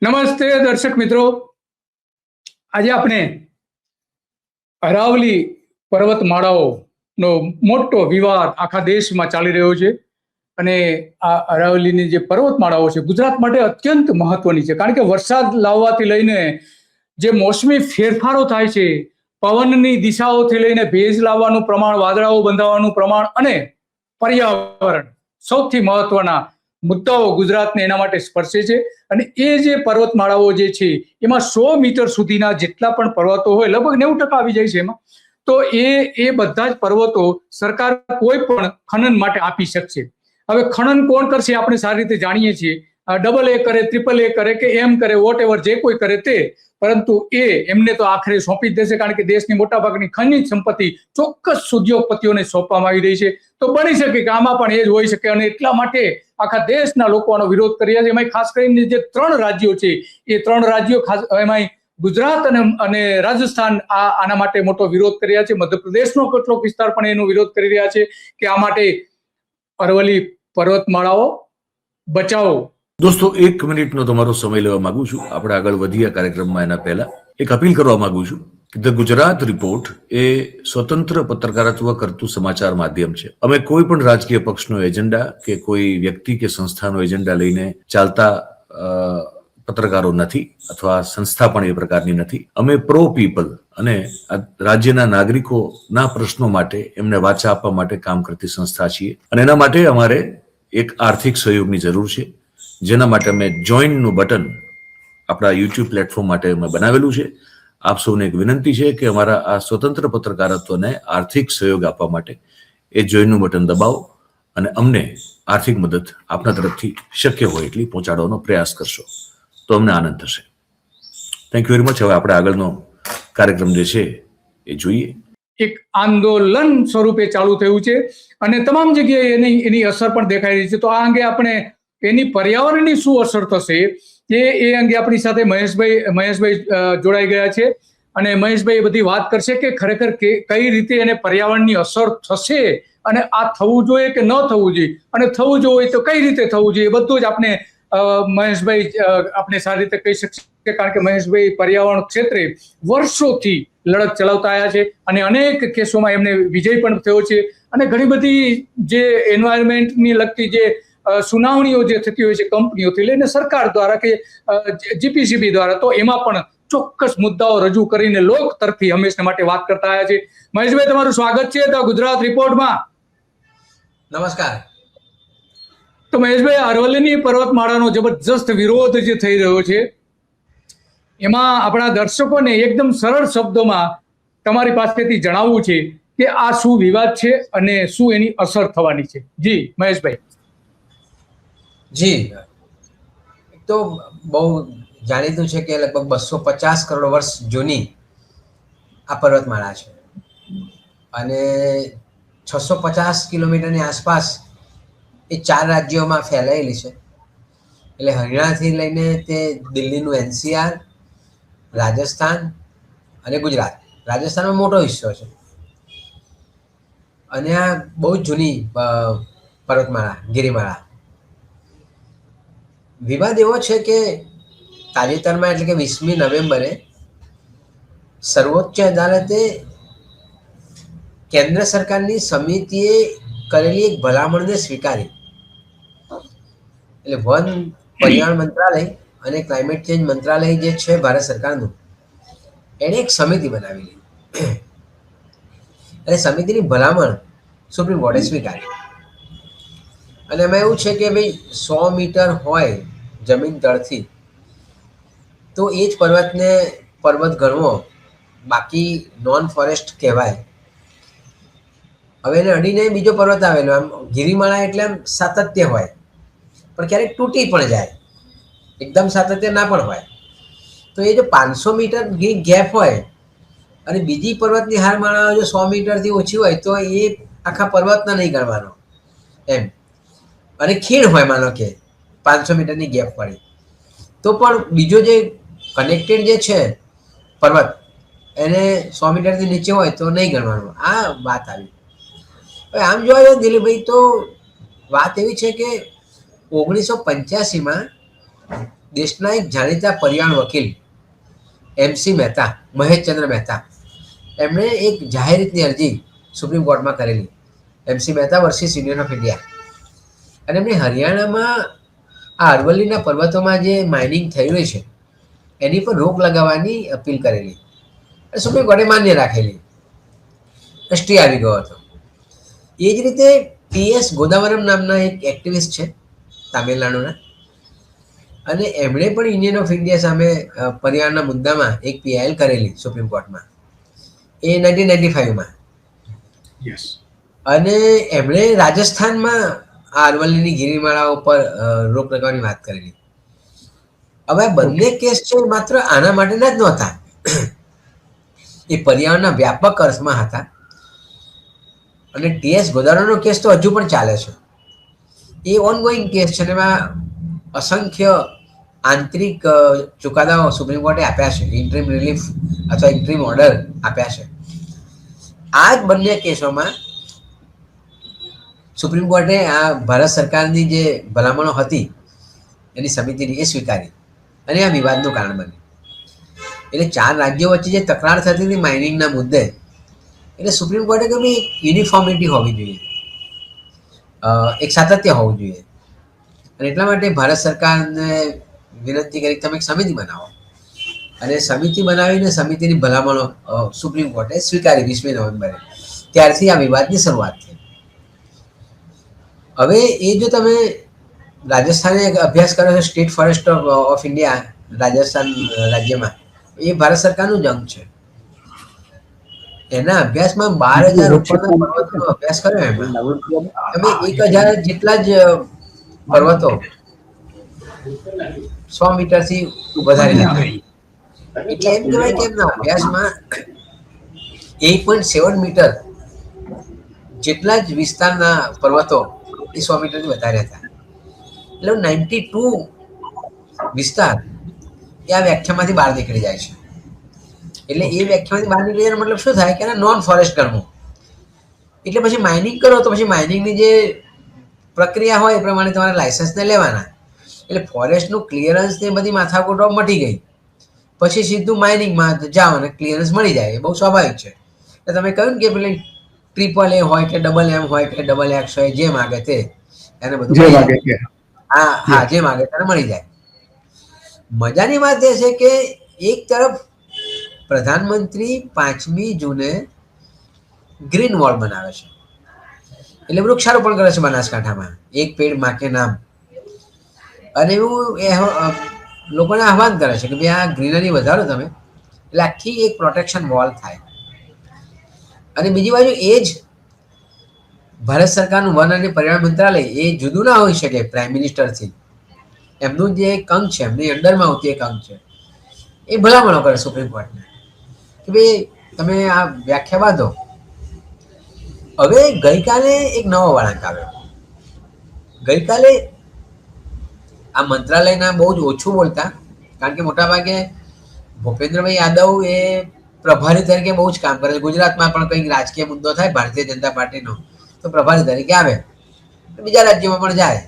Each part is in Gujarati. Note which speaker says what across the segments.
Speaker 1: નમસ્તે દર્શક મિત્રો, આજે આપણે અરાવલી પર્વતમાળાઓનો મોટો વિવાદ આખા દેશમાં ચાલી રહ્યો છે અને આ અરાવલીની જે પર્વતમાળાઓ છે ગુજરાત માટે અત્યંત મહત્વની છે, કારણ કે વરસાદ લાવવાથી લઈને જે મોસમી ફેરફારો થાય છે, પવનની દિશાઓથી લઈને ભેજ લાવવાનું પ્રમાણ, વાદળાઓ બંધાવાનું પ્રમાણ અને પર્યાવરણ સૌથી મહત્વના મુદ્દાઓ ગુજરાતને એના માટે સ્પર્શે છે. અને એ જે પર્વતમાળાઓ જે છે એમાં 100 મીટર સુધીના જેટલા પણ પર્વતો હોય, લગભગ 90% આવી જાય છે એમાં. તો એ બધા જ પર્વતો સરકાર કોઈ પણ ખનન માટે આપી શકશે. હવે ખનન કોણ કરશે આપણે સારી રીતે જાણીએ છીએ. ડબલ એ કરે, ટ્રિપલ એ કરે કે એમ કરે, વોટ એવર જે કોઈ કરે તે, પરંતુ એમને તો આખરે સોંપી જ દેશે, કારણ કે દેશની મોટાભાગની ખનિજ સંપત્તિ ચોક્કસ ઉદ્યોગપતિઓને સોંપવામાં આવી રહી છે. તો બની શકે કે આમાં પણ એ જ હોઈ શકે અને એટલા માટે આખા દેશના લોકો આનો વિરોધ કરી રહ્યા છે. એમાં ખાસ કરીને જે 3 રાજ્યો છે, એ 3 રાજ્યો ખાસ એમાં ગુજરાત અને રાજસ્થાન આના માટે મોટો વિરોધ કરી રહ્યા છે. મધ્યપ્રદેશનો કેટલોક વિસ્તાર પણ એનો વિરોધ કરી રહ્યા છે કે આ માટે અરવલ્લી પર્વતમાળાઓ બચાવો.
Speaker 2: દોસ્તો, 1 મિનિટનો તમારો સમય લેવા માંગુ છું. આપણે આગળ વધીએ કાર્યક્રમમાં એના પહેલા એક અપીલ કરવા માંગુ છું. ધ ગુજરાત રિપોર્ટ એ સ્વતંત્ર પત્રકારત્વ કરતું સમાચાર માધ્યમ છે. અમે કોઈ પણ રાજકીય પક્ષનો એજન્ડા કે કોઈ વ્યક્તિ કે સંસ્થાનો એજન્ડા લઈને ચાલતા પત્રકારો નથી, અથવા સંસ્થા પણ એ પ્રકારની નથી. અમે પ્રો પીપલ અને રાજ્યના નાગરિકોના પ્રશ્નો માટે એમને વાચા આપવા માટે કામ કરતી સંસ્થા છીએ અને એના માટે અમારે એક આર્થિક સહયોગની જરૂર છે, જેના માટે અમે જોઈનનું બટન આપણા યુટ્યુબ પ્લેટફોર્મ માટે અમે બનાવેલું છે. આપ સૌને એક વિનંતી છે કે અમારા આ સ્વતંત્ર પત્રકારત્વને આર્થિક સહયોગ આપવા માટે એ જોઈનનું બટન દબાવો અને અમને આર્થિક મદદ આપના તરફથી શક્ય હોય એટલી પહોંચાડવાનો પ્રયાસ કરશો તો અમને આનંદ થશે. Thank you very much. હવે આપણે આગળનો કાર્યક્રમ જે છે એ જોઈએ.
Speaker 1: એક આંદોલન સ્વરૂપે ચાલુ થયું છે અને તમામ જગ્યાએ એની અસર પણ દેખાઈ રહી છે. તો આ અંગે આપણે એની પર્યાવરણની શું અસર થશે એ અંગે આપણી સાથે મહેશભાઈ જોડાઈ ગયા છે અને મહેશભાઈ એ બધી વાત કરશે કે ખરેખર કઈ રીતે એને પર્યાવરણની અસર થશે અને આ થવું જોઈએ કે ન થવું જોઈએ, અને થવું જોઈએ તો કઈ રીતે થવું જોઈએ, બધું જ આપણે મહેશભાઈ આપણે સારી રીતે કહી શકશે, કારણ કે મહેશભાઈ પર્યાવરણ ક્ષેત્રે વર્ષોથી લડત ચલાવતા આવ્યા છે અને અનેક કેસોમાં એમને વિજય પણ થયો છે. અને ઘણી બધી જે એન્વાયરમેન્ટની લગતી જે સુનાવણીઓ જે થતી હોય છે કંપનીઓથી લઈને સરકાર દ્વારા કે જીપીસીબી દ્વારા, તો એમાં પણ ચોક્કસ મુદ્દાઓ રજૂ કરીને લોક તરફી હંમેશા માટે વાત કરતા આવ્યા છે. મહેશભાઈ, તમારું સ્વાગત છે ધ ગુજરાત રિપોર્ટમાં.
Speaker 3: નમસ્કાર.
Speaker 1: તો મહેશભાઈ, અરવલ્લીની પર્વતમાળાનો જબરજસ્ત વિરોધ જે થઈ રહ્યો છે, એમાં આપણા દર્શકોને એકદમ સરળ શબ્દોમાં તમારી પાસેથી જણાવવું છે કે આ શું વિવાદ છે અને શું એની અસર થવાની છે. જી મહેશભાઈ.
Speaker 3: જી, તો બહુ જાણીતું છે કે લગભગ 250 કરોડ વર્ષ જૂની આ પર્વતમાળા છે અને 650 કિલોમીટરની આસપાસ એ 4 રાજ્યોમાં ફેલાયેલી છે. એટલે હરિયાણાથી લઈને તે દિલ્હીનું NCR, રાજસ્થાન અને ગુજરાત. રાજસ્થાનમાં મોટો હિસ્સો છે અને આ બહુ જ જૂની પર્વતમાળા, ગિરિમાળા. વિવાદ એવો છે કે તાજેતરમાં, એટલે કે 20મી નવેમ્બરે સર્વોચ્ચ અદાલતે કેન્દ્ર સરકારની સમિતિએ કરેલી એક ભલામણને સ્વીકારી. એટલે વન પર્યાવરણ મંત્રાલય અને ક્લાઇમેટ ચેન્જ મંત્રાલય જે છે ભારત સરકારનું, એણે એક સમિતિ બનાવેલી અને સમિતિની ભલામણ સુપ્રીમ કોર્ટે સ્વીકારી. અને એમાં એવું છે કે ભાઈ 100 મીટર હોય જમીન તળથી તો એ જ પર્વત ગણવો, બાકી નોન ફોરેસ્ટ કહેવાય. હવે એને અડીને બીજો પર્વત આવેલો, આમ ગિરિમાળા એટલે આમ સાતત્ય હોય પણ ક્યારેક તૂટી પણ જાય, એકદમ સાતત્ય ના પણ હોય. તો એ જો 500 મીટર ગેપ હોય અને બીજી પર્વતની હારમાળા જો 100 મીટરથી ઓછી હોય તો એ આખા પર્વતના નહીં ગણવાનો એમ. અને ખીણ હોય, માનો કે 500 મીટરની ગેપ પડી તો પણ બીજો જે કનેક્ટેડ જે છે પર્વત, એને 100 મીટરથી નીચે હોય તો નહીં ગણવાનું. આ વાત આવી. હવે આમ જોવા જાય દિલીપભાઈ, તો વાત એવી છે કે 1985માં દેશના એક જાણીતા પર્યાવરણ વકીલ MC મહેતા, મહેશચંદ્ર મહેતા, એમણે એક જાહેર રીતની અરજી સુપ્રીમ કોર્ટમાં કરેલી. MC Mehta versus union of India. અને એમણે હરિયાણામાં આ અરવલ્લીના પર્વતોમાં જે માઇનિંગ થઈ રહી છે એની પર રોક લગાવવાની અપીલ કરેલી. સુપ્રીમ કોર્ટે માન્ય રાખેલી. સ્ટે આવી ગયો હતો. એ જ રીતે PS ગોદાવરમ નામના એક એક્ટિવિસ્ટ છે તામિલનાડુના, અને એમણે પણ યુનિયન ઓફ ઇન્ડિયા સામે પર્યાવરણના મુદ્દામાં એક PIL કરેલી સુપ્રીમ કોર્ટમાં, એ 1995માં.
Speaker 1: યસ.
Speaker 3: અને એમણે રાજસ્થાનમાં આ અરવલ્લીની ગિરિમાળાઓ પર રોક લગાવવાની વાત કરેલી. હવે આ બંને કેસ છે માત્ર આના માટેના જ નહોતા, એ પર્યાવરણના વ્યાપક અર્થમાં હતા. અને TS ગોદાવરમનો કેસ તો હજુ પણ ચાલે છે. એ ઓનગોઈંગ કેસ છે અને એમાં અસંખ્ય આંતરિક ચુકાદાઓ સુપ્રીમ કોર્ટે આપ્યા છે, ઇન્ટરીમ રિલીફ અથવા ઇન્ટરીમ ઓર્ડર આપ્યા છે. આ જ બંને કેસોમાં સુપ્રીમ કોર્ટે આ ભારત સરકારની જે ભલામણો હતી એની સમિતિની, એ સ્વીકારી અને આ વિવાદનું કારણ બન્યું. એટલે 4 રાજ્યો વચ્ચે જે તકરાર થતી હતી માઇનિંગના મુદ્દે, એટલે સુપ્રીમ કોર્ટે કે ભાઈ યુનિફોર્મિટી હોવી જોઈએ, એક સાતત્ય હોવું જોઈએ. અને એટલા માટે ભારત સરકારને વિનંતી કરી તમે એક સમિતિ બનાવો. અને સમિતિ બનાવીને સમિતિની ભલામણો સુપ્રીમ કોર્ટે સ્વીકારી 20મી નવેમ્બરે. ત્યારથી આ વિવાદની શરૂઆત થઈ. હવે એ જો તમે રાજસ્થાને અભ્યાસ કરો છો, state forest of India Rajasthan રાજ્યમાં, એ ભારત સરકારનું જ અંગ છે. એના અભ્યાસમાં 12,000 ઉપરના પર્વતોનો અભ્યાસ કર્યો. એમાં તમે 1,000 જેટલા જ પર્વતો 100 મીટરથી વધારે હતા. એટલે એમ કહેવાય કે એમના અભ્યાસમાં 8.7 મીટર જેટલા જ વિસ્તારના પર્વતો એ 100 મીટરથી વધારે હતા. એટલે 92 વિસ્તાર એ આ વ્યાખ્યામાંથી બહાર નીકળી જાય છે. એટલે એ વ્યાખ્યામાંથી બહાર નીકળી જાય મતલબ શું થાય કે એને નોન ફોરેસ્ટ ગણવું. એટલે પછી માઇનિંગ કરો તો પછી માઇનિંગની જે પ્રક્રિયા હોય એ પ્રમાણે તમારે લાયસન્સને લેવાના. એટલે ફોરેસ્ટનું ક્લિયરન્સ ને બધી માથાકૂટો મટી ગઈ. પછી સીધું માઇનિંગમાં જાઓ અને ક્લિયરન્સ મળી જાય, એ બહુ સ્વાભાવિક છે. એટલે તમે કહ્યું ને કે પેલી AAA હોય કે MM હોય કે XX હોય, જે માગે તે એને બધું મળી જાય. હા, જે માગે તેને મળી જાય. મજાની વાત એ છે કે એક તરફ પ્રધાનમંત્રી 5મી જૂને ગ્રીન વોલ બનાવે છે, એટલે વૃક્ષારોપણ કરે છે બનાસકાંઠામાં, એક પેડ માં કે નામ. અને એવું લોકોને આહવાન કરે છે કે ભાઈ આ ગ્રીનરી વધારો તમે, એટલે આખી એક પ્રોટેક્શન વોલ થાય. અને બીજી બાજુ એ જ ભારત સરકારનું વન અને પર્યાવરણ મંત્રાલય એ જુદું ના હોઈ શકે પ્રાઇમ મિનિસ્ટરથી. એમનું જે એક અંગ છે, એમની અંડરમાં આવતી એક અંગ છે, એ ભલામણો કરે સુપ્રીમ કોર્ટને કે ભાઈ તમે આ વ્યાખ્યા બાંધો. હવે ગઈકાલે એક નવો વળાંક આવ્યો. ગઈકાલે આ મંત્રાલયના બહુ જ ઓછું બોલતા, કારણ કે મોટાભાગે ભૂપેન્દ્રભાઈ યાદવ એ પ્રભારી તરીકે બહુ જ કામ કરે છે. ગુજરાતમાં પણ કંઈક રાજકીય મુદ્દો થાય ભારતીય જનતા પાર્ટીનો તો પ્રભારી તરીકે આવે, બીજા રાજ્યોમાં પણ જાય.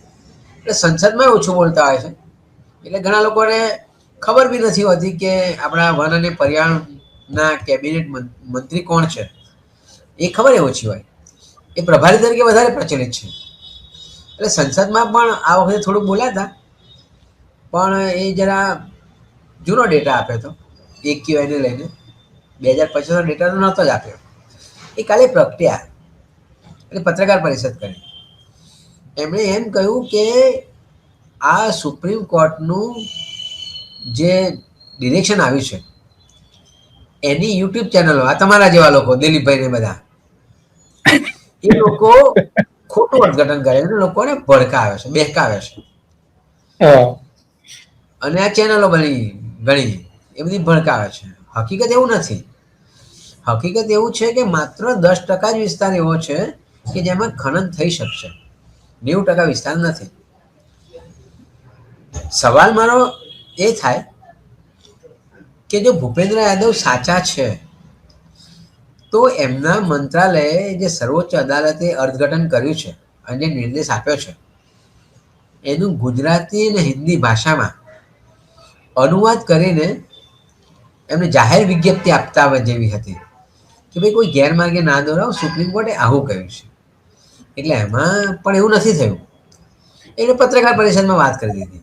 Speaker 3: એટલે સંસદમાં ઓછું બોલતા હોય છે. એટલે ઘણા લોકોને ખબર બી નથી હોતી કે આપણા વન અને પર્યાવરણના કેબિનેટ મંત્રી કોણ છે, એ ખબર એ ઓછી હોય. એ પ્રભારી તરીકે વધારે પ્રચલિત છે. એટલે સંસદમાં પણ આ વખતે થોડુંક બોલ્યા હતા, પણ એ જરા જૂનો ડેટા આપ્યો હતો AQI ને લઈને. 2025નો ડેટા તો નહોતો જ આપ્યો. એ કાલે પ્રગટ્યા એટલે પત્રકાર પરિષદ કરી. એમણે એમ કહ્યું કે આ સુપ્રીમ કોર્ટનું જે ડિરેક્શન આવ્યું છે એની યુટ્યુબ ચેનલો, આ તમારા જેવા લોકો દિલીપભાઈ ને બધા, એ લોકો ખોટું અર્થઘટન કરે છે, લોકોને ભડકાવે છે, બહેકાવે છે. અને આ ચેનલો બની ઘણી એ બધી ભડકાવે છે. હકીકત એવું નથી. હકીકત એવું છે કે માત્ર 10% જ વિસ્તાર એવો છે કે જેમાં ખનન થઈ શકશે, 90% વિસ્તાર નથી. સવાલ મારો એ થાય કે જો ભૂપેન્દ્ર યાદવ સાચા છે તો એમના મંત્રાલયે જે સર્વોચ્ચ અદાલતે અર્થઘટન કર્યું છે અને જે નિર્દેશ આપ્યો છે એનું ગુજરાતી અને હિન્દી ભાષામાં અનુવાદ કરીને એમને જાહેર વિજ્ઞપ્તિ આપતા જેવી હતી કે ભાઈ કોઈ ગેરમાર્ગે ના દોરાવ, સુપ્રીમ કોર્ટે આવું કહ્યું છે. એટલે એમાં પણ એવું નથી થયું. એટલે પત્રકાર પરિષદમાં વાત કરી દીધી.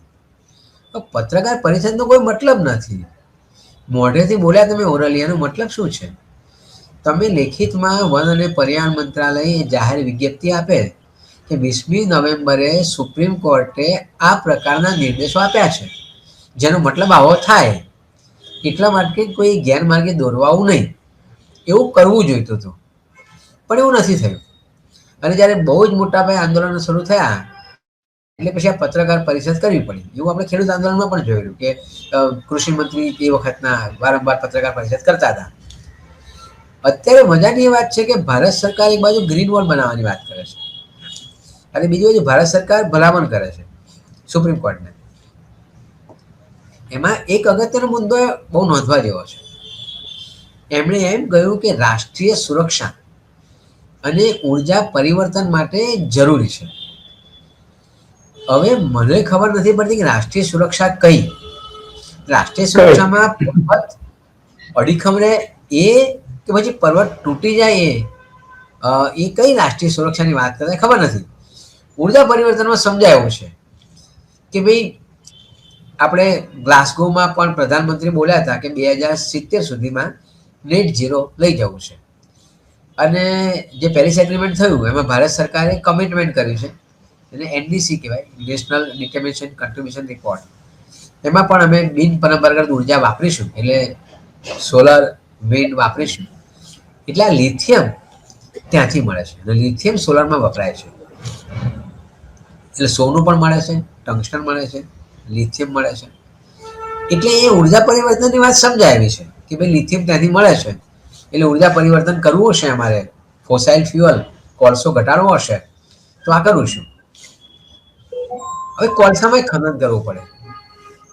Speaker 3: પત્રકાર પરિષદનો કોઈ મતલબ નથી. મોઢેથી બોલ્યા તમે ઓરલી, એનો મતલબ શું છે? તમે લેખિતમાં વન અને પર્યાવરણ મંત્રાલય જાહેર વિજ્ઞપ્તિ આપે કે 20મી નવેમ્બરે સુપ્રીમ કોર્ટે આ પ્રકારના નિર્દેશો આપ્યા છે, જેનો મતલબ આવો થાય, એટલા માટે કોઈ ગેરમાર્ગે દોરવાવું નહીં, એવું કરવું જોઈતું હતું. પણ એવું નથી થયું. અને જ્યારે બહુ જ મોટા પાયે આંદોલનો શરૂ થયા એટલે પછી આ પત્રકાર પરિષદ કરવી પડી. એવું આપણે ખેડૂત આંદોલનમાં પણ જોયેલું કે કૃષિ મંત્રી એ વખતના વારંવાર પત્રકાર પરિષદ કરતા હતા. અત્યારે મજાની વાત છે કે ભારત સરકાર એક બાજુ ગ્રીન વોલ બનાવવાની વાત કરે છે અને બીજી બાજુ ભારત સરકાર ભલામણ કરે છે સુપ્રીમ કોર્ટને. એમાં એક અગત્યનો મુદ્દો બહુ નોંધવા જેવો છે. એમણે એમ કહ્યું કે રાષ્ટ્રીય સુરક્ષા અને ઉર્જા પરિવર્તન માટે જરૂરી છે. હવે મને ખબર નથી પડતી કે રાષ્ટ્રીય સુરક્ષા કઈ? રાષ્ટ્રીય સુરક્ષામાં પર્વત અડીખમ રહે એ કે પછી પર્વત તૂટી જાય એ કઈ રાષ્ટ્રીય સુરક્ષાની વાત કરે ખબર નથી. ઉર્જા પરિવર્તનમાં સમજાયું છે કે ભાઈ આપણે ગ્લાસગોમાં પણ પ્રધાનમંત્રી બોલ્યા હતા કે 2070 સુધીમાં નેટ ઝીરો લઈ જવું છે. અને જે પેરિસ એગ્રીમેન્ટ થયું એમાં ભારત સરકારે કમિટમેન્ટ કર્યું છે, એને NDC કહેવાય, નેશનલ ડિટર્મિનેશન કન્ટ્રીબ્યુશન રિપોર્ટ. એમાં પણ અમે બિન પરંપરાગત ઉર્જા વાપરીશું, એટલે સોલર, વિન્ડ વાપરીશું. એટલે આ લિથિયમ ત્યાંથી મળે છે અને લિથિયમ સોલરમાં વપરાય છે. એટલે સોનું પણ મળે છે, ટંગસ્ટન મળે છે, લિથિયમ મળે છે. એટલે એ ઉર્જા પરિવર્તનની વાત સમજાવી છે કે ભાઈ લિથિયમ ત્યાંથી મળે છે, એટલે ઉર્જા પરિવર્તન કરવું હશે, અમારે ફોસાઇલ ફ્યુઅલ કોલસો ઘટાડવો હશે તો આ કરવું છું. હવે કોલસામાં ખનન કરવું પડે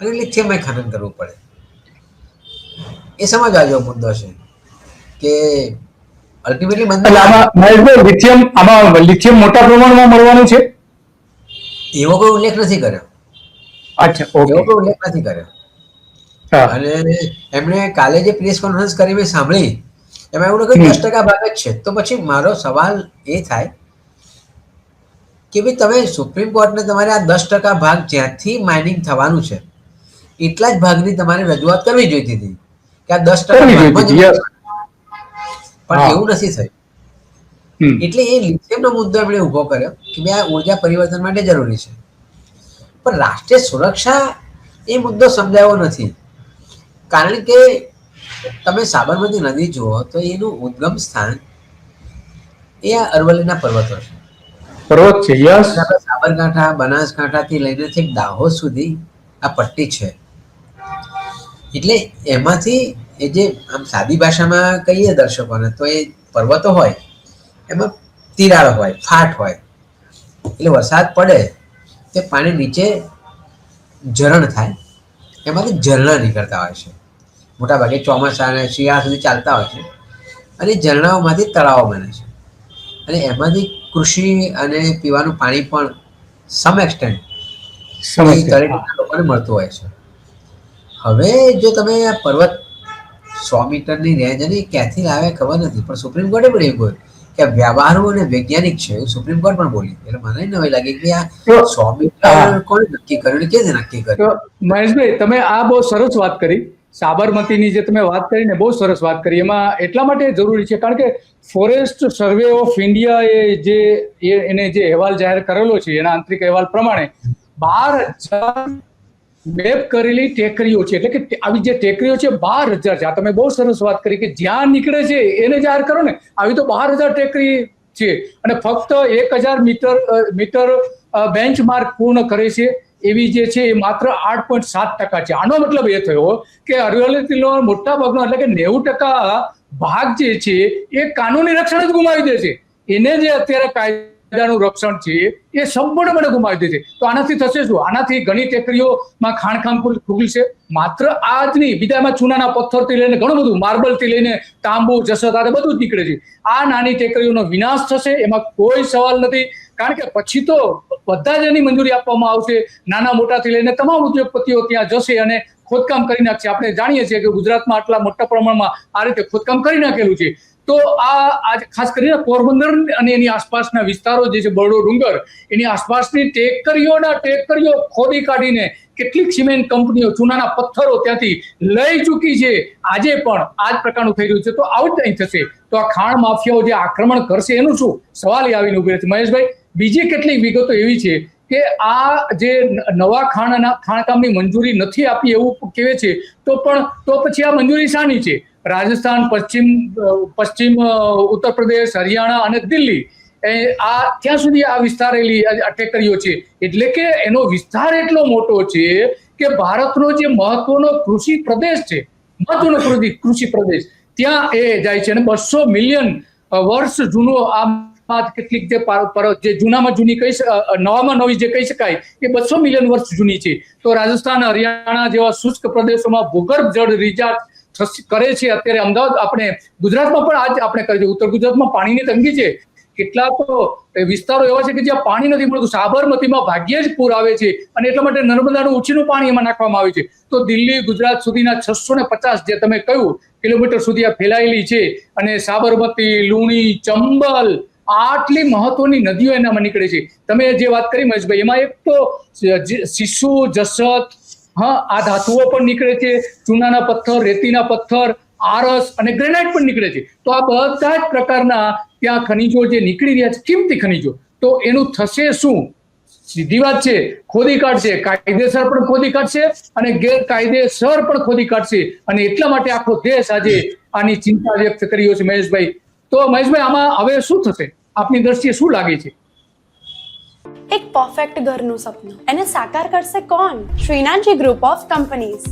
Speaker 3: અને લિથિયમમાં ખનન કરવું પડે. એ સમજવા જેવો મુદ્દો છે કે અલ્ટિમેટલી
Speaker 1: લિથિયમ મોટા પ્રમાણમાં મળવાનું છે.
Speaker 3: એવો કોઈ ઉલ્લેખ નથી કર્યો.
Speaker 1: અચ્છા,
Speaker 3: એવો કોઈ ઉલ્લેખ નથી કર્યો. અને એમણે કાલે જે પ્રેસ કોન્ફરન્સ કરી મેં સાંભળી, એમાં એવું લખ્યું 10% ભાગ જ છે. તો પછી મારો સવાલ એ થાય કે ભાઈ તમે સુપ્રીમ કોર્ટને તમારે આ 10% ભાગ જ્યાંથી માઇનિંગ થવાનું છે એટલા જ ભાગની તમારે રજૂઆત કરવી જોઈતી હતી કે આ 10% પણ એવું નથી થયું. એટલે એ લિથિયમનો મુદ્દો એમણે ઉભો કર્યો કે ભાઈ આ ઉર્જા પરિવર્તન માટે જરૂરી છે. પણ રાષ્ટ્રીય સુરક્ષા એ મુદ્દો સમજાયો નથી. કારણ કે તમે સાબરમતી નદી જુઓ તો એનું ઉદ્ગમ સ્થાન એ આ અરવલ્લીના પર્વતો છે.
Speaker 1: પર્વત છે, યસ.
Speaker 3: સાબરકાંઠા, બનાસકાંઠાથી લઈને છેક દાહોદ સુધી આ પટ્ટી છે. એટલે એમાંથી એ જે આમ સાદી ભાષામાં કહીએ દર્શકોને તો એ પર્વતો હોય એમાં તિરાડ હોય, ફાટ હોય. એટલે વરસાદ પડે તે પાણી નીચે ઝરણ થાય, એમાંથી ઝરણા નીકળતા હોય છે. મોટાભાગે ચોમાસા અને શિયાળા સુધી ચાલતા હોય છે અને ઝરણાઓમાંથી તળાવો બને છે અને એમાંથી કૃષિ અને પીવાનું પાણી પણ સમ એક્સટેન્ટ લોકોને મળતું હોય છે. હવે જો તમે આ પર્વત 100 મીટરની રેન્જ અને ક્યાંથી લાવે ખબર નથી, પણ સુપ્રીમ કોર્ટે પણ એવું કહ્યું કે વ્યવહારુ અને વૈજ્ઞાનિક છે, એવું સુપ્રીમ કોર્ટ પણ બોલી. એટલે મને નવી લાગી કે આ 100 મીટર કોણે નક્કી કર્યું અને કેવી નક્કી કર્યું?
Speaker 1: મહેશભાઈ, તમે આ બહુ સરસ વાત કરી. સાબરમતીની જે તમે વાત કરી ને બહુ સરસ વાત કરી. એમાં એટલા માટે જરૂરી છે કારણ કે ફોરેસ્ટ સર્વે ઓફ ઇન્ડિયા એને જે અહેવાલ જાહેર કરેલો છે, એના આંતરિક અહેવાલ પ્રમાણે 12,000 મેપ કરેલી ટેકરીઓ છે. એટલે કે આવી જે ટેકરીઓ છે 12,000 છે. આ તમે બહુ સરસ વાત કરી કે જ્યાં નીકળે છે એને જાહેર કરો ને. આવી તો 12,000 ટેકરી છે અને ફક્ત 1,000 મીટર બેન્ચમાર્ક પૂર્ણ કરે છે એવી જે છે એ માત્ર 8.7% છે. આનો મતલબ એ થયો કે અરવલ્લીનો મોટા ભાગનો એટલે કે 90% ભાગ જે છે એ કાનૂની રક્ષણ જ ગુમાવી દે છે. એને જે અત્યારે કાયદાનું રક્ષણ છે એ સંપૂર્ણપણે ગુમાવી દે છે. તો આનાથી થશે શું? આનાથી ઘણી ટેકરીઓમાં ખાણકામ ખુલશે. માત્ર આ જ નહીં, બીજામાં ચૂનાના પથ્થરથી લઈને ઘણું બધું, માર્બલથી લઈને તાંબુ, જસત, આ બધું જ નીકળે છે. આ નાની ટેકરીઓનો વિનાશ થશે, એમાં કોઈ સવાલ નથી. કારણ કે પછી તો બધા જ એની મંજૂરી આપવામાં આવશે. નાના મોટાથી લઈને તમામ ઉદ્યોગપતિઓ ત્યાં જશે અને ખોદકામ કરી નાખશે. આપણે જાણીએ છીએ કે ગુજરાતમાં આટલા મોટા પ્રમાણમાં આ રીતે ખોદકામ કરી નાખેલું છે. તો આ ખાસ કરીને પોરબંદર અને એની આસપાસના વિસ્તારો જે છે, બરડો ડુંગર, એની આસપાસની ટેકરીઓ ખોદી કાઢીને કેટલીક સિમેન્ટ કંપનીઓ ચૂનાના પથ્થરો ત્યાંથી લઈ ચૂકી છે. આજે પણ આ જ પ્રકારનું થઈ રહ્યું છે. તો આવું જ નહીં થશે તો આ ખાણ માફિયાઓ જે આક્રમણ કરશે એનું શું? સવાલ એ આવીને ઉભી રહે છે. મહેશભાઈ, બીજી કેટલીક વિગતો એવી છે કે આ જે નવા ખાણકામની મંજૂરી નથી આપી એવું કહેવાય છે, તો પછી આ મંજૂરી શાની છે? રાજસ્થાન, પશ્ચિમ ઉત્તર પ્રદેશ, હરિયાણા અને દિલ્હી, ત્યાં સુધી આ વિસ્તારેલી ટેકરીઓ છે. એટલે કે એનો વિસ્તાર એટલો મોટો છે કે ભારતનો જે મહત્વનો કૃષિ પ્રદેશ છે, કૃષિ પ્રદેશ, ત્યાં એ જાય છે. અને 200 મિલિયન વર્ષ જૂનો આ કેટલીક જે જૂનામાં જૂની નવામાં નવી જે કહી શકાય એ 200 મિલિયન વર્ષ જૂની છે. તો રાજસ્થાન, હરિયાણા જેવા શુષ્ક પ્રદેશોમાં ભૂગર્ભ જળ રિચાર્જ કરે છે. અત્યારે અમદાવાદ, આપણે ગુજરાતમાં પણ આજ આપણે કરીએ છીએ. ઉત્તર ગુજરાતમાં પાણીની તંગી છે. કેટલાક વિસ્તારો એવા છે કે જ્યાં પાણી નથી મળતું. સાબરમતીમાં ભાગ્યે જ પૂર આવે છે અને એટલા માટે નર્મદાનું ઓછીનું પાણી એમાં નાખવામાં આવે છે. તો દિલ્હી, ગુજરાત સુધીના 650 જે તમે કહ્યું કિલોમીટર સુધી આ ફેલાયેલી છે. અને સાબરમતી, લુણી, ચંબલ, આટલી મહત્વની નદીઓ એનામાં નીકળે છે. તમે જે વાત કરી મહેશભાઈ, એમાં એક તો શીશુ, જસત, આ ધાતુઓ પણ નીકળે છે. ચૂનાના પથ્થર, રેતીના પથ્થર, આરસ અને ગ્રેનાઇટ પણ નીકળે છે. તો આ બધા જ પ્રકારના ત્યાં ખનીજો જે નીકળી રહ્યા છે, કિંમતી ખનીજો. તો એનું થશે શું? સીધી વાત છે, ખોદી કાઢશે. કાયદેસર પણ ખોદી કાઢશે અને ગેરકાયદેસર પણ ખોદી કાઢશે. અને એટલા માટે આખો દેશ આજે આની ચિંતા વ્યક્ત કરી રહ્યો છે. મહેશભાઈ, તો મહેશભાઈ, આમાં હવે શું થશે? આપની દ્રષ્ટિએ શું લાગે છે?
Speaker 4: એક પરફેક્ટ ઘરનું સપનું એને સાકાર કરશે કોણ? Shrinathji group of companies.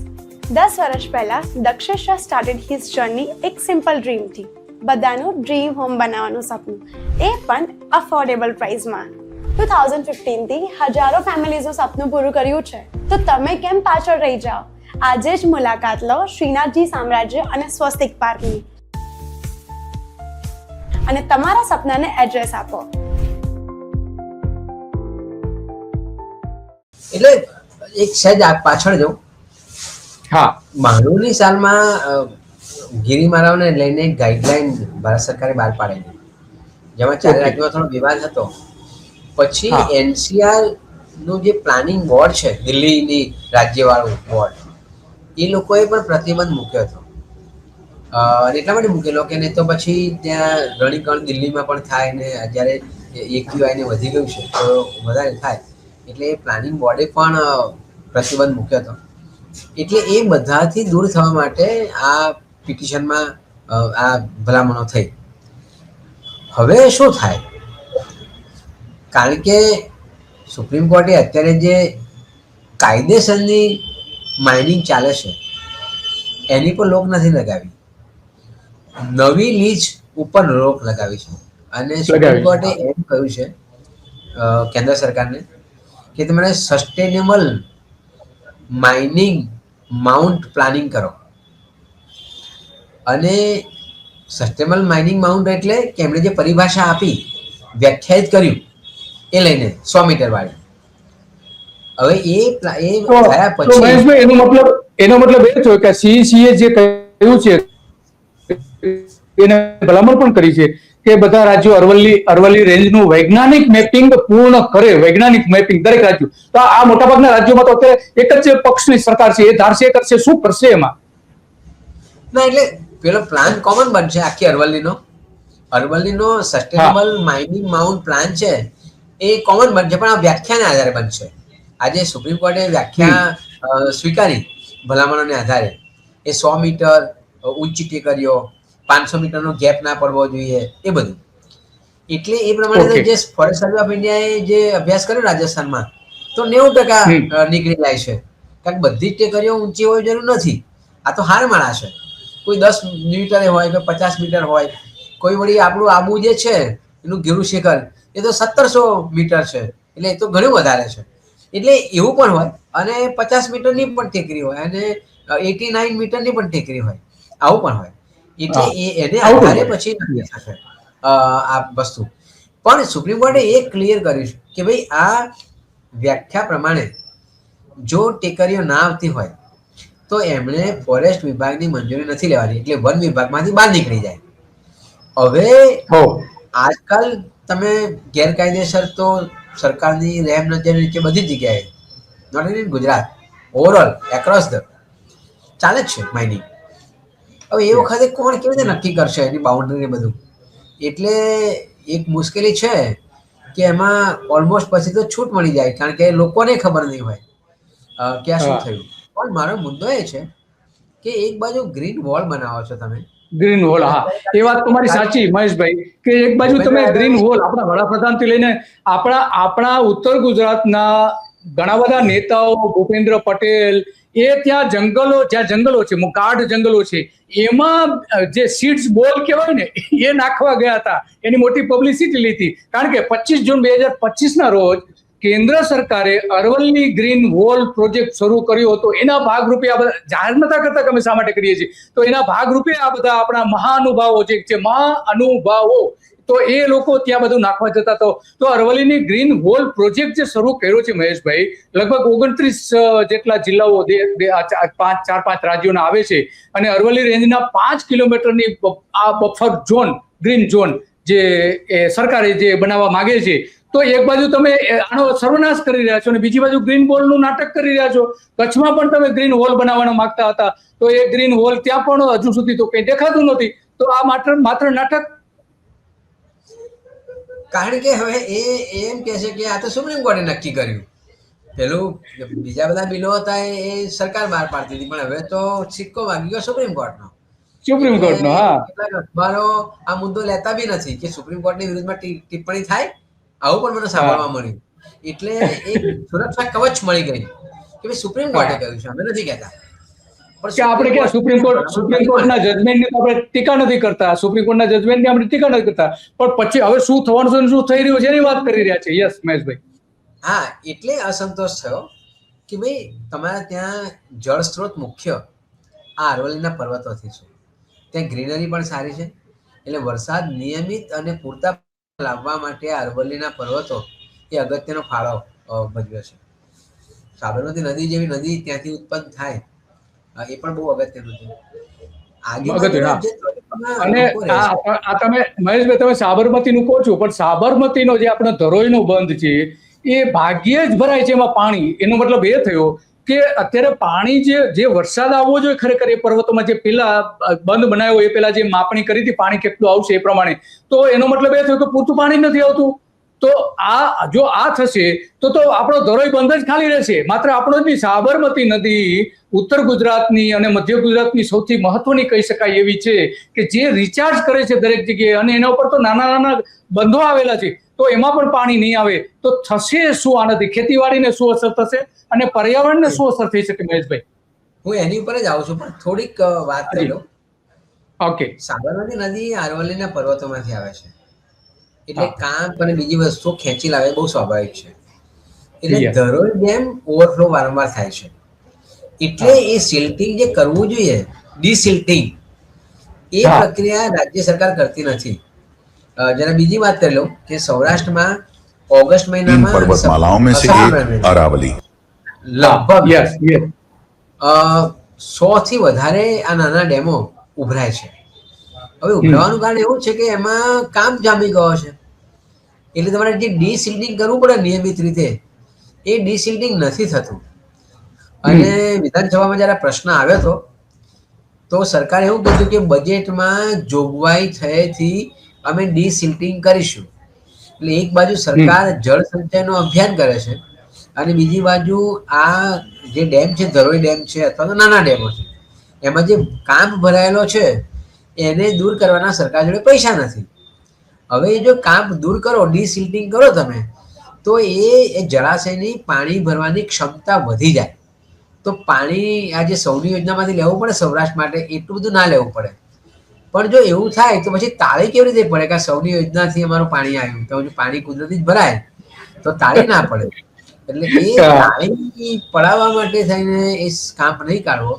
Speaker 4: 10 વર્ષ પહેલા દક્ષેશ સ્ટાર્ટેડ હિઝ જર્ની એક સિમ્પલ ડ્રીમથી. બધાનું ડ્રીમ હોમ બનાવવાનું સપનું, એ પણ અફોર્ડેબલ પ્રાઇસમાં. 2015 થી હજારો ફેમિલીઝનું સપનું પૂરું કર્યું છે. તો તમે કેમ પાછળ રહી જાઓ? આજે જ મુલાકાત લો શ્રીનાથજી સામ્રાજ્ય અને સ્વસ્તિક પાર્કની અને તમારા સપનાને એડ્રેસ આપો.
Speaker 3: એટલે એક સહેજ પાછળ જાઉં.
Speaker 1: હા,
Speaker 3: માંગરોળની સાલમાં ગિરિમાળાઓને લઈને એક ગાઈડલાઈન ભારત સરકારે બહાર પાડેલી, જેમાં ચારે રાજ્યોમાં થોડો વિવાદ હતો. પછી NCR નું જે પ્લાનિંગ બોર્ડ છે, દિલ્હીની રાજ્યવાળું બોર્ડ, એ લોકોએ પણ પ્રતિબંધ મૂક્યો હતો. એટલા માટે મૂકેલો કે નહીં તો પછી ત્યાં રણીકણ દિલ્હીમાં પણ થાય ને અત્યારે AQI ને વધી ગયું છે તો વધારે થાય. એટલે પ્લાનિંગ બોર્ડે પણ પ્રતિબંધ મૂક્યો હતો. એટલે એ બધાથી દૂર થવા માટે આ પિટિશનમાં આ ભલામણો થઈ. હવે શું થાય? કારણ કે સુપ્રીમ કોર્ટે અત્યારે જે કાયદેસરની માઇનિંગ ચાલે છે એની પર રોક નથી લગાવી, નવી લીજ ઉપર રોક લગાવી છે. અને સુપ્રીમ કોર્ટે એમ કહ્યું છે કેન્દ્ર સરકારને કે તમારે સસ્ટેનેબલ માઇનિંગ માઉન્ટ પ્લાનિંગ કરો. અને સસ્ટેનેબલ માઇનિંગ માઉન્ટ એટલે કે એમણે જે પરિભાષા આપી, વ્યાખ્યાયિત કર્યું, એ લઈને 100 મીટર વાળી. હવે એ થયા પછી
Speaker 1: એનો મતલબ એ થયો કે CECએ જે કહ્યું છે એને ભલામણ પણ કરી છે કે બધા રાજ્યો અરવલ્લી રેન્જનું વૈજ્ઞાનિક મેપિંગ પૂર્ણ કરે. વૈજ્ઞાનિક મેપિંગ દરેક રાજ્યો. તો આ મોટાભાગના રાજ્યોમાં તો અત્યારે એક જ પક્ષની સરકાર છે, એ ધારશે કરશે. શું કરશે એમાં?
Speaker 3: ના, એટલે પેલો પ્લાન કોમન બનશે આખી અરવલ્લીનો સસ્ટેનેબલ માઇનિંગ માઉન્ટ પ્લાન છે એ કોમન બનશે, પણ આ વ્યાખ્યાના આધારે બનશે. આજે સુપ્રીમ કોર્ટે વ્યાખ્યા સ્વીકારી ભલામણોને આધારે. એ 100 મીટર ઊંચી ટેકરીઓ, 500 મીટરનો ગેપ ના પડવો જોઈએ, એ બધું. એટલે એ પ્રમાણે જે ફોરેસ્ટ સર્વે ઓફ ઇન્ડિયાએ જે અભ્યાસ કર્યો રાજસ્થાનમાં, તો 90% નીકળી જાય છે. કારણ કે બધી જ ટેકરીઓ ઊંચી હોવી જરૂર નથી. આ તો હારમાળા છે. કોઈ 10 મીટરે હોય, કોઈ 50 મીટર હોય, કોઈ વળી આપણું આબુ જે છે એનું ગીરુ શિખર એ તો 1700 મીટર છે, એટલે એ તો ઘણું વધારે છે. એટલે એવું પણ હોય અને 50 મીટરની પણ ટેકરી હોય અને 89 મીટરની પણ ટેકરી હોય, આવું પણ હોય. એટલે એને આધારે પછી નક્કી થશે આ વસ્તુ. પણ સુપ્રીમ કોર્ટે એ ક્લિયર કર્યું છે કે ભાઈ આ વ્યાખ્યા પ્રમાણે જો ટેકરીઓ ના આવતી હોય તો એમણે ફોરેસ્ટ વિભાગની મંજૂરી નથી લેવાની, એટલે વન વિભાગમાંથી બહાર નીકળી જાય. હવે
Speaker 1: હો
Speaker 3: આજકાલ તમે ગેરકાયદેસર તો સરકારની રહેમ નજર નીચે બધી જગ્યાએ, not in Gujarat, overall across the ચાલે જ છે માઇનિંગ. હવે એ વખતે કોણ કેવી રીતે નક્કી કરશે એની બાઉન્ડ્રી બધું? એટલે એક મુશ્કેલી છે કે એમાં ઓલમોસ્ટ પછી તો છૂટ મળી જાય, કારણ કે લોકોને ખબર નહીં હોય કે આ શું
Speaker 1: હા.
Speaker 3: થયું. પણ મારો મુદ્દો એ છે કે એક બાજુ ગ્રીન વોલ બનાવો છો તમે,
Speaker 1: ગ્રીન વોલ, હા એ વાત તમારી સાચી મહેશભાઈ, કે એક બાજુ તમે ગ્રીન વોલ, આપણા વડાપ્રધાન થી લઈને આપણા ઉત્તર ગુજરાતના ઘણા બધા નેતાઓ, ભૂપેન્દ્ર પટેલ, એ ત્યાં જ્યાં જંગલો છે, ગાઢ જંગલો છે, એમાં જે સીડ્સ બોલ કહેવાય ને એ નાખવા ગયા હતા, એની મોટી પબ્લિસિટી લીધી. કારણ કે 25 જૂન 2025 ના રોજ કેન્દ્ર સરકારે અરવલ્લી ગ્રીન વોલ પ્રોજેક્ટ શરૂ કર્યો હતો. એના ભાગરૂપે આ બધા જાહેર નતા કરતા કે અમે શા માટે કરીએ છીએ, તો એના ભાગરૂપે આ બધા આપણા મહાનુભાવો છે મહાનુભાવો, તો એ લોકો ત્યાં બધું નાખવા જતા. તો અરવલ્લીની ગ્રીન વોલ પ્રોજેક્ટ જે શરૂ કર્યો છે મહેશભાઈ, લગભગ 29 જેટલા જિલ્લાઓ 4-5 રાજ્યોના આવે છે, અને અરવલ્લી રેન્જના 5 કિલોમીટરની આ બફર ઝોન, ગ્રીન ઝોન જે સરકારે જે બનાવવા માંગે છે, તો એક બાજુ તમે આનો સર્વનાશ કરી રહ્યા છો અને બીજી બાજુ ગ્રીન વોલ નું નાટક કરી રહ્યા છો. કચ્છમાં પણ તમે ગ્રીન વોલ બનાવવાનો માંગતા હતા, તો એ ગ્રીન વોલ ત્યાં પણ હજુ સુધી તો કંઈ દેખાતું નથી. તો આ માત્ર નાટક.
Speaker 3: કારણ કે હવે એ એમ કહે છે કે આ તો સુપ્રીમ કોર્ટે નક્કી કર્યું. પેલું બીજા બધા બિલો હતા એ સરકાર બહાર પાડતી હતી, પણ હવે તો સિક્કો વાગી ગયો સુપ્રીમ કોર્ટનો.
Speaker 1: સુપ્રીમ કોર્ટનો, હા.
Speaker 3: કેટલાક અખબારો આ મુદ્દો લેતા બી નથી કે સુપ્રીમ કોર્ટની વિરુદ્ધમાં ટિપ્પણી થાય, આવું પણ મને સાંભળવા મળ્યું. એટલે એક સુરક્ષા કવચ મળી ગઈ કે ભાઈ સુપ્રીમ કોર્ટે કહ્યું છે, અમે નથી કહેતા.
Speaker 1: કે આપણે ક્યાં સુપ્રીમ કોર્ટના જજમેન્ટની તો આપણે ટીકા નથી કરતા, સુપ્રીમ કોર્ટના જજમેન્ટની આપણે ટીકા નથી કરતા, પણ પછી હવે શું થવાનું છે, શું થઈ રહ્યું છે એની વાત કરી રહ્યા છે. યસ મહેશભાઈ.
Speaker 3: હા, એટલે અસંતોષ થયો કે ભાઈ તમારા ત્યાં જળ સ્ત્રોત મુખ્ય આ અરવલ્લીના પર્વતોથી છે, ત્યાં ગ્રીનરી પણ સારી છે, એટલે વરસાદ નિયમિત અને પૂરતા લાવવા માટે આ અરવલ્લીના પર્વતો એ અગત્યનો ફાળો ભજવે છે. સાબરમતી નદી જેવી નદી ત્યાંથી ઉત્પન્ન થાય એ પણ બહુ અગત્યનું છે.
Speaker 1: અને આ તમે મહેશભાઈ, તમે સાબરમતીનું કહો છો, પણ સાબરમતીનો જે આપણો ધરોઈનો બંધ છે એ ભાગ્યે જ ભરાય છે એમાં પાણી. એનો મતલબ એ થયો કે અત્યારે પાણી જે વરસાદ આવવો જોઈએ ખરેખર એ પર્વતોમાં, જે પેલા બંધ બનાવ્યો એ પેલા જે માપણી કરી હતી પાણી કેટલું આવશે એ પ્રમાણે, તો એનો મતલબ એ થયો કે પૂરતું પાણી નથી આવતું. તો જો આ થશે તો આપણો ધરોઈ બંધ જ ખાલી રહેશે. માત્ર આપણો જ નહીં, સાબરમતી નદી ઉત્તર ગુજરાતની અને મધ્ય ગુજરાતની સૌથી મહત્વની કહી શકાય એવી છે કે જે રિચાર્જ કરે છે દરેક જગ્યાએ, અને એના ઉપર તો નાના નાના બંધો આવેલા છે. તો એમાં પણ પાણી નહીં આવે તો થશે શું? આનાથી ખેતીવાડીને શું અસર થશે અને પર્યાવરણને શું અસર થઈ શકે મહેશભાઈ?
Speaker 3: હું એની ઉપર જ આવું છું, પણ થોડીક વાત કરી લો.
Speaker 1: ઓકે.
Speaker 3: સાબરમતી નદી અરવલ્લીના પર્વતોમાંથી આવે છે, એટલે કાંપ અને બીજી વસ્તુઓ ખેંચી લાવે બહુ સ્વાભાવિક છે. એટલે ધરોઈ ડેમ ઓવરફ્લો વારંવાર થાય છે, એટલે એ સિલ્ટિંગ જે કરવું જોઈએ, ડિસિલ્ટિંગ, એ પ્રક્રિયા રાજ્ય સરકાર કરતી નથી. જરા બીજી વાત કરી લો કે સૌરાષ્ટ્રમાં ઓગસ્ટ મહિનામાં
Speaker 5: પર્વતમાલાઓ में से एक अरावली
Speaker 3: લગભગ 100 થી વધારે આ નાના ડેમો ઉભરાય છે. હવે ઉભરાવાનું કારણ એવું છે કે એમાં કામ જામી ગયો છે, એટલે તમારે જે ડિસિલ્ટિંગ કરવું પડે નિયમિત રીતે, એ ડિસિલ્ટિંગ નથી થતું. અને વિધાનસભામાં જયારે પ્રશ્ન આવ્યો હતો તો સરકારે એવું કીધું કે બજેટમાં જોગવાઈ થયેથી અમે ડિસિલ્ટિંગ કરીશું. એટલે એક બાજુ સરકાર જળ સંચયનો અભિયાન કરે છે, અને બીજી બાજુ આ જે ડેમ છે, ધરોઈ ડેમ છે અથવા તો નાના ડેમો છે, એમાં જે કામ ભરાયેલો છે એને દૂર કરવાના સરકાર જોડે પૈસા નથી. હવે એ જો કામ દૂર કરો, ડિસિલ્ટિંગ કરો તમે, તો એ જળાશયની પાણી ભરવાની ક્ષમતા વધી જાય. તો પાણી આજે સૌની યોજનામાંથી લેવું પડે સૌરાષ્ટ્ર માટે, એટલું બધું ના લેવું પડે. પણ જો એવું થાય તો પછી તાળી કેવી રીતે પડે કે સૌની યોજનાથી અમારું પાણી આવ્યું, તો પાણી કુદરતી જ ભરાય તો તાળી ના પડે. એટલે એ તાળી પડાવવા માટે થઈને એ કામ નહીં કાઢવો.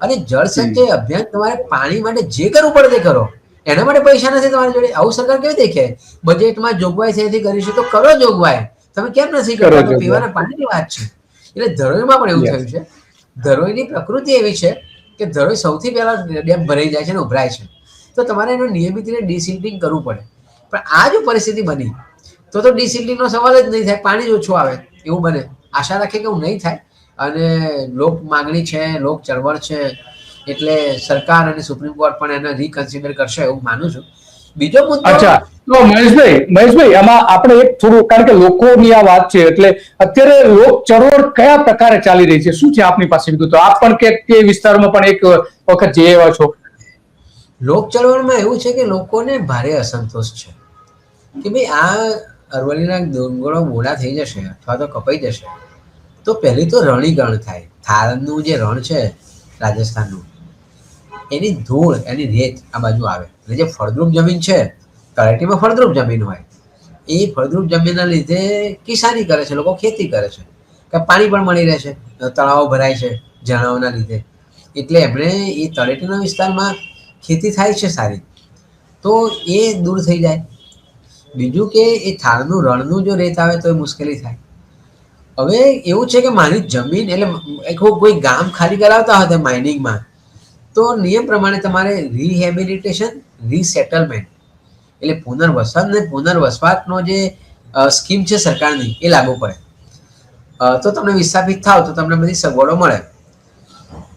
Speaker 3: અને જળ સંચય અભિયાન તમારે પાણી માટે જે કરવું પડે તે કરો, એના માટે પૈસા નથી તમારી જોડે. આવું સરકાર કેવી દેખે? બજેટમાં જોગવાઈ થયેથી કરીશું તો કરો જોગવાઈ, તમે કેમ નથી કરતા? પીવાના પાણીની વાત છે. એટલે ધરોઈમાં પણ એવું થયું છે. ધરોઈની પ્રકૃતિ એવી છે કે ધરોઈ સૌથી પહેલા ડેમ ભરાઈ જાય છે ને ઉભરાય છે, તો તમારે એનું નિયમિત રીતે ડિસિલ્ટિંગ કરવું પડે. પણ આ જો પરિસ્થિતિ બની તો ડિસિલ્ટિંગનો સવાલ જ નહીં થાય, પાણી જ ઓછું આવે એવું બને. આશા રાખીએ કે એવું નહીં થાય, અને લોક માંગણી છે, લોક ચળવળ છે, એટલે સરકાર અને સુપ્રીમ કોર્ટ પણ એને રીકન્સિડર કરશે એવું માનું છું. બીજો મુદ્દો,
Speaker 1: અચ્છા, તો મહેશભાઈ આમાં આપણે એક થોડું, કારણ કે લોકોની આ વાત છે એટલે અત્યારે લોક ચળવળ કયા પ્રકારે ચાલી રહી છે, શું છે આપની પાસે વિગતો? આપ પણ કે વિસ્તારમાં પણ એક વખત જઈ આવ્યા છો.
Speaker 3: લોક ચળવળમાં એવું છે કે લોકોને ભારે અસંતોષ છે કે ભાઈ આ અરવલ્લીના ડુંગરો મોડા થઈ જશે અથવા તો કપાઈ જશે તો પહેલી તો રણીકરણ થાય. થારનું જે રણ છે રાજસ્થાનનું, એની ધૂળ, એની રેત આ બાજુ આવે, અને જે ફળદ્રુપ જમીન છે, તળેટીમાં ફળદ્રુપ જમીન હોય, એ ફળદ્રુપ જમીનના લીધે કિસાની કરે છે લોકો, ખેતી કરે છે, કે પાણી પણ મળી રહે છે, તળાવો ભરાય છે ઝરણાઓના લીધે, એટલે એમણે એ તળેટીના વિસ્તારમાં ખેતી થાય છે સારી, તો એ દૂર થઈ જાય. બીજું કે એ થાળનું રણનું જો રેત આવે તો એ મુશ્કેલી થાય. હવે એવું છે કે મારી જમીન, એટલે કોઈ ગામ ખાલી કરાવતા હોય માઇનિંગમાં, તો નિયમ પ્રમાણે તમારે રિહેબિલિટેશન, રીસેટલમેન્ટ, એટલે પુનર્વસન ને પુનર્વસવાટનો જે સ્કીમ છે સરકારની, એ લાગુ પડે. તો તમને વિસ્થાપિત થાવ તો તમને બધી સગવડો મળે.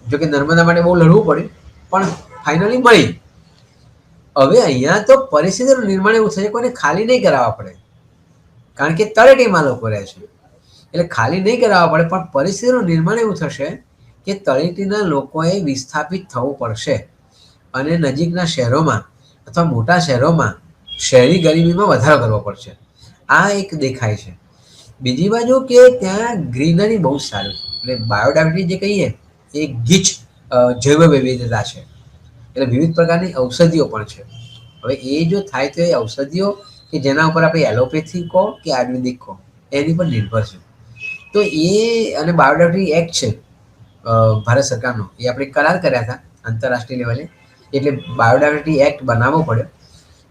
Speaker 3: જોકે નર્મદા માટે બહુ લડવું પડ્યું, પણ ફાઇનલી મળી. હવે અહીંયા તો પરિસ્થિતિનું નિર્માણ એવું થશે, કોઈને ખાલી નહીં કરાવવા પડે, કારણ કે તળેટીમાં લોકો રહે છે, એટલે ખાલી નહીં કરાવવા પડે. પણ પરિસ્થિતિનું નિર્માણ એવું થશે કે તળેટીના લોકોએ વિસ્થાપિત થવું પડશે, અને નજીકના શહેરોમાં અથવા મોટા શહેરોમાં શહેરી ગરીબીમાં વધારો કરવો પડશે. આ એક દેખાય છે. બીજી બાજુ કે ત્યાં ગ્રીનરી બહુ સારું, એટલે બાયોડાયવર્સિટી જે કહીએ એ ગીચ જૈવ વિવિધતા છે, એટલે વિવિધ પ્રકારની ઔષધિઓ પણ છે. હવે એ જો થાય તો એ ઔષધિઓ કે જેના ઉપર આપણે એલોપેથી કહો કે આયુર્વેદિક કહો, એની પર નિર્ભર છે. તો એ, અને બાયોડાયવર્સિટી એક્ટ છે ભારત સરકારનો, એ આપણે કરાર કર્યા હતા આંતરરાષ્ટ્રીય લેવલે, એટલે બાયોડાયવર્સિટી એક્ટ બનાવવો પડ્યો,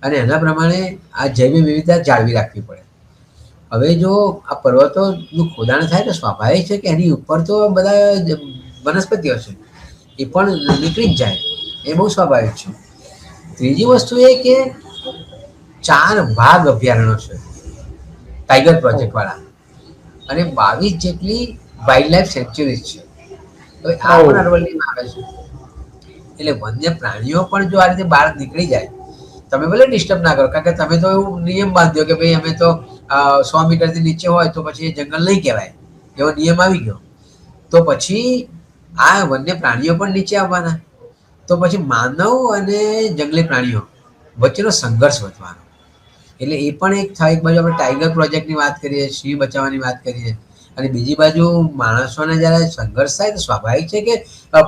Speaker 3: અને એના પ્રમાણે આ જૈવ વિવિધતા જાળવી રાખવી પડે. હવે જો આ પર્વતોનું ખોદાણ થાય તો સ્વાભાવિક છે કે એની ઉપર તો બધા વનસ્પતિઓ છે એ પણ નીકળી જ જાય, એ બહુ સ્વાભાવિક છે. ત્રીજી વસ્તુ એ કે 4 વાઘ અભયારણ્યો છે ટાઈગર પ્રોજેક્ટ વાળા, અને 22 જેટલી વાઇલ્ડ લાઈફ સેન્ચ્યુરીઝ છે. હવે આ પણ અરવલ્લીમાં આવે છે, એટલે વન્ય પ્રાણીઓ પણ જો આ રીતે બહાર નીકળી જાય, તમે ભલે ડિસ્ટર્બ ના કરો, કારણ કે તમે તો એવું નિયમ બાંધ્યો કે ભાઈ અમે તો 100 મીટરથી નીચે હોય તો પછી એ જંગલ નહીં કહેવાય, એવો નિયમ આવી ગયો. તો પછી આ વન્ય પ્રાણીઓ પણ નીચે આવવાના, તો પછી માનવ અને જંગલી પ્રાણીઓ વચ્ચેનો સંઘર્ષ વધવાનો. એટલે એ પણ એક થાય. એક બાજુ આપણે ટાઈગર પ્રોજેક્ટની વાત કરીએ, સિંહ બચાવવાની વાત કરીએ, અને બીજી બાજુ માણસોને જ્યારે સંઘર્ષ થાય તો સ્વાભાવિક છે કે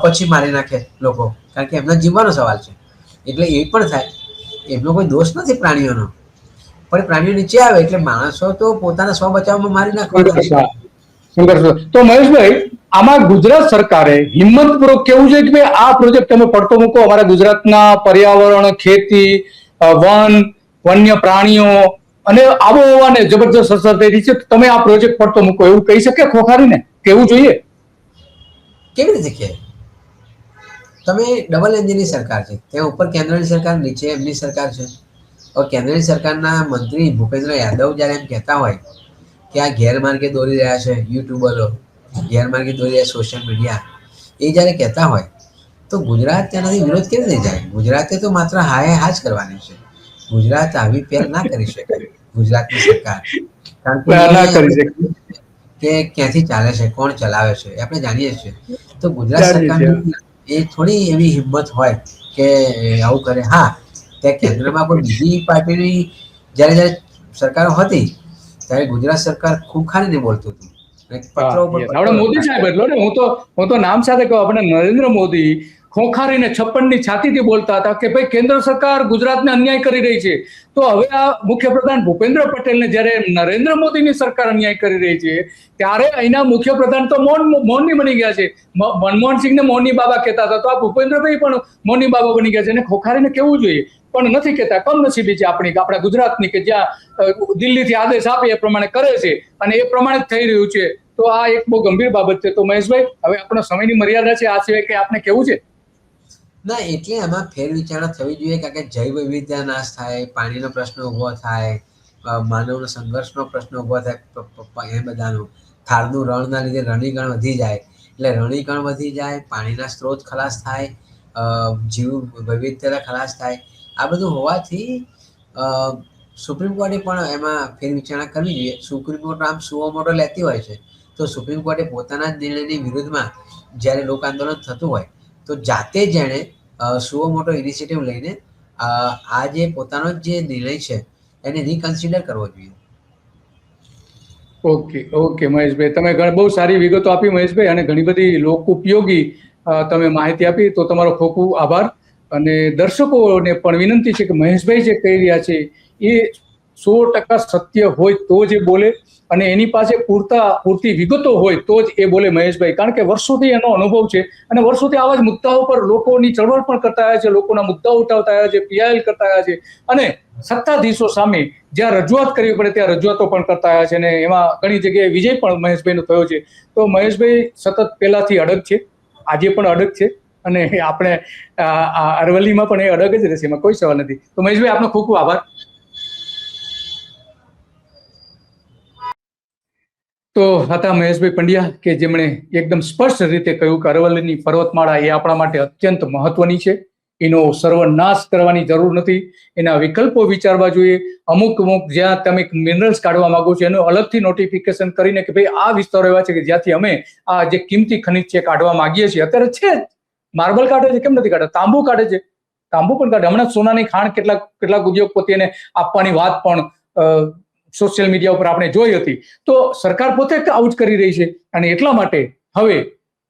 Speaker 3: પછી મારી નાખે લોકો, કારણ કે એમના જીવવાનો સવાલ છે, એટલે એ પણ થાય. એમનો કોઈ દોષ નથી પ્રાણીઓનો, પણ પ્રાણીઓ નીચે આવે એટલે માણસો તો પોતાના સ્વ બચાવમાં મારી નાખવાના.
Speaker 1: તો મહેશભાઈ, આમાં ગુજરાત સરકારે હિંમતપૂર્વક કેવું જોઈએ કે ભાઈ આ પ્રોજેક્ટ તમે પડતો મૂકો, અમારા ગુજરાતના પર્યાવરણ, ખેતી, વન, વન્ય પ્રાણીઓ અને આબોહવાને જબરજસ્ત અસર થઈ રહી છે, તમે આ પ્રોજેક્ટ પડતો મૂકો, એવું કહી શકે ખોખારીને? કેવું જોઈએ?
Speaker 3: કેવી રીતે કહે? તમે ડબલ એન્જિનની સરકાર છે, ત્યાં ઉપર કેન્દ્રની સરકાર, નીચે એમની સરકાર છે. હવે કેન્દ્રની સરકારના મંત્રી ભૂપેન્દ્ર યાદવ જ્યારે એમ કહેતા હોય કે આ ગેરમાર્ગે દોરી રહ્યા છે યુટ્યુબરો, ગેરમાર્ગે દોરી રહ્યા સોશિયલ મીડિયા, એ જ્યારે કહેતા હોય તો ગુજરાત તેનાથી વિરોધ કેવી રીતે જાય? ગુજરાતે તો માત્ર હાય હા જ કરવાની છે. ગુજરાત આવી પહેલ ના કરી શકે, ગુજરાતની સરકાર, કારણ કે ક્યાંથી ચાલે છે, કોણ ચલાવે છે, આપણે જાણીએ છીએ. તો ગુજરાત સરકારની એ થોડી એવી હિંમત હોય કે આવું કરે. હા, ત્યાં કેન્દ્રમાં કોઈ બીજી પાર્ટીની જ્યારે સરકારો હતી ત્યારે ગુજરાત સરકાર ખૂબ ખાલીને બોલતું હતું.
Speaker 1: આપણે મોદી સાહેબ એટલો ને, હું તો નામ સાથે કહું, આપણે નરેન્દ્ર મોદી ખોખારીને 56ની છાતીથી બોલતા હતા કે ભાઈ કેન્દ્ર સરકાર ગુજરાતને અન્યાય કરી રહી છે. તો હવે આ મુખ્યપ્રધાન ભૂપેન્દ્ર પટેલને જ્યારે નરેન્દ્ર મોદીની સરકાર અન્યાય કરી રહી છે ત્યારે અહીંના મુખ્યપ્રધાન તો મૌની બની ગયા છે. મનમોહનસિંહને મૌની બાબા કહેતા હતા, તો આ ભૂપેન્દ્રભાઈ પણ મૌની બાબા બની ગયા છે, અને ખોખારીને કેવું જોઈએ પણ નથી કહેતા. કમનસીબી છે આપણા ગુજરાતની કે જ્યાં દિલ્હીથી આદેશ આપે એ પ્રમાણે કરે છે, અને એ પ્રમાણે જ થઈ રહ્યું છે. તો આ એક બહુ ગંભીર બાબત છે. તો મહેશભાઈ, હવે આપણો સમયની મર્યાદા છે, આ સિવાય કે આપને કેવું છે?
Speaker 3: ના, એટલે એમાં ફેરવિચારણા થવી જોઈએ, કારણ કે જૈવ વિવિધતા નાશ થાય, પાણીનો પ્રશ્ન ઊભો થાય, માનવનો સંઘર્ષનો પ્રશ્ન ઊભો થાય, એ બધાનો થાળનું રણના લીધે રણીકણ વધી જાય, એટલે રણીકણ વધી જાય, પાણીના સ્ત્રોત ખલાસ થાય, જીવ વૈવિધ્યતા ખલાસ થાય. આ બધું હોવાથી સુપ્રીમ કોર્ટે પણ એમાં ફેરવિચારણા કરવી જોઈએ. સુપ્રીમ કોર્ટ આમ સુઓ મોટો લેતી હોય છે, તો સુપ્રીમ કોર્ટે પોતાના જ નિર્ણયની વિરુદ્ધમાં જ્યારે લોક આંદોલન થતું હોય તો જાતે જ એણે સુઓ મોટો ઇનિશિયેટિવ લઈને આ જે પોતાનો જે નિર્ણય છે એને રિકન્સિડર કરવો જોઈએ.
Speaker 1: ઓકે મહેશભાઈ, તમે બહુ સારી વિગતો આપી મહેશભાઈ, અને ઘણી બધી લોક ઉપયોગી તમે માહિતી આપી, તો તમારો ખૂબ ખૂબ આભાર. અને દર્શકોને પણ વિનંતી છે કે મહેશભાઈ જે કહી રહ્યા છે એ 100% સત્ય હોય તો જ એ બોલે, અને એની પાસે પૂરતી વિગતો હોય તો જ એ બોલે મહેશભાઈ, કારણ કે વર્ષોથી એનો અનુભવ છે અને વર્ષોથી આવા જ મુદ્દાઓ પર લોકોની ચળવળ પણ કરતા આવ્યા છે, લોકોના મુદ્દાઓ ઉઠાવતા આવ્યા છે, પીઆઈએલ કરતા આવ્યા છે, અને સત્તાધીશો સામે જ્યાં રજૂઆત કરવી પડે ત્યાં રજૂઆતો પણ કરતા આવ્યા છે, અને એમાં ઘણી જગ્યાએ વિજય પણ મહેશભાઈનો થયો છે. તો મહેશભાઈ સતત પહેલાથી અડગ છે, આજે પણ અડગ છે, અને આપણે અરવલ્લીમાં પણ એ અડગ જ રહેશે, એમાં કોઈ સવાલ નથી. તો મહેશભાઈ, આપનો ખૂબ ખૂબ આભાર. તો હતા મહેશભાઈ પંડ્યા, કે જેમણે એકદમ સ્પષ્ટ રીતે કહ્યું કે અરવલ્લીની પર્વતમાળા એ આપણા માટે અત્યંત મહત્વની છે, એનો સર્વનાશ કરવાની જરૂર નથી, એના વિકલ્પો વિચારવા જોઈએ. અમુક જ્યાં તમે મિનરલ્સ કાઢવા માંગો છો એનું અલગથી નોટિફિકેશન કરીને કે ભાઈ આ વિસ્તારો એવા છે કે જ્યાંથી અમે આ જે કિંમતી ખનિજ છે કાઢવા માંગીએ છીએ. અત્યારે છે જ, માર્બલ કાઢે છે, કેમ નથી કાઢતા? તાંબુ કાઢે છે, તાંબુ પણ કાઢે. હમણાં સોનાની ખાણ કેટલાક ઉદ્યોગપતિઓને આપવાની વાત પણ સોશિયલ મીડિયા ઉપર આપણે જોઈ હતી. તો સરકાર પોતે આવું જ કરી રહી છે, અને એટલા માટે હવે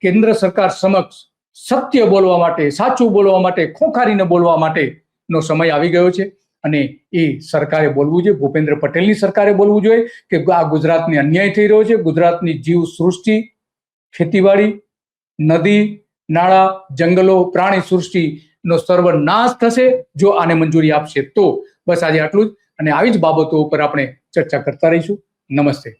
Speaker 1: કેન્દ્ર સરકાર સમક્ષ સત્ય બોલવા માટે, સાચું બોલવા માટે, ખોખારીને બોલવા માટેનો સમય આવી ગયો છે, અને એ સરકારે બોલવું જોઈએ. ભૂપેન્દ્ર પટેલની સરકારે બોલવું જોઈએ કે આ ગુજરાતને અન્યાય થઈ રહ્યો છે, ગુજરાતની જીવ સૃષ્ટિ, ખેતીવાડી, નદી, નાળા, જંગલો, પ્રાણી સૃષ્ટિનો સર્વનાશ થશે જો આને મંજૂરી આપશે તો. બસ આજે આટલું જ, અને આવી જ બાબતો ઉપર આપણે ચર્ચા કરતા રહીશું. નમસ્તે.